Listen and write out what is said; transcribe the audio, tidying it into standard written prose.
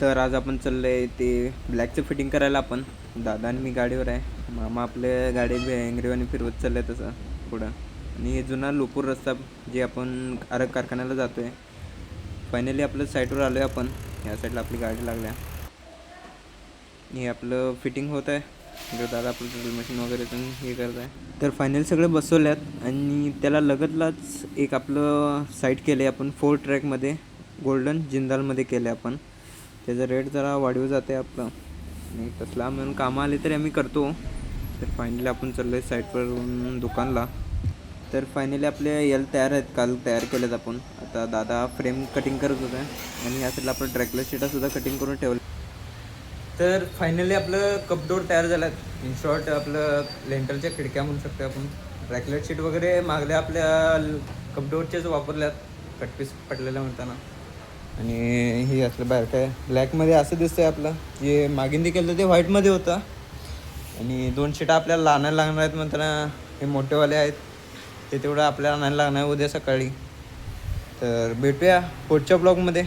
तर आज आपण चाललो आहे ते ब्लॅकचं फिटिंग करायला. आपण दादा आणि मी गाडीवर आहे, मामा आपल्या गाडी भेंगरेवानी फिरवत चाललं आहे तसं पुढं. आणि हे जुना लोपूर रस्ता जे आपण आरग कारखान्याला जातो आहे. फायनली आपलं साईटवर आलो आहे आपण. ह्या साईडला आपली गाडी लागल्या. हे आपलं फिटिंग होत आहे. दादा आपलं ड्रिल मशीन वगैरे पण हे करत आहे. तर फायनली सगळे बसवल्यात आणि त्याला लगतलाच एक आपलं साईट केलं आहे आपण 4 ट्रॅकमध्ये गोल्डन जिंदालमध्ये केलं आहे आपण. त्याचा रेट जरा वाढीव जाते आपलं आणि तसला म्हणून कामं आले तरी आम्ही करतो. तर फायनली आपण चाललो आहे साईटवरून दुकानला. तर फायनली आपले यल तयार आहेत, काल तयार केलेत आपण. आता दादा फ्रेम कटिंग करत होता आणि या साईडला आपलं ट्रॅकलेस शीटासुद्धा कटिंग करून ठेवलं. तर फायनली आपलं कपडोर तयार झालं आहे. इन शॉर्ट आपलं लेंटलच्या खिडक्या म्हणू शकतो आपण. ट्रॅकलेट शीट वगैरे मागल्या आपल्या कपडोरचेच वापरल्यात कटपीस पडलेल्या म्हणताना. आणि हे असलं बाहेर काय ब्लॅकमध्ये असं दिसतंय. आपलं जे मागिंदी केलं ते व्हाईटमध्ये होतं. आणि 2 शीटा आपल्याला आणायला लागणार आहेत म्हणताना हे मोठेवाले आहेत ते तेवढं आपल्याला आणायला लागणार उद्या सकाळी. तर भेटूया पुढच्या ब्लॉगमध्ये.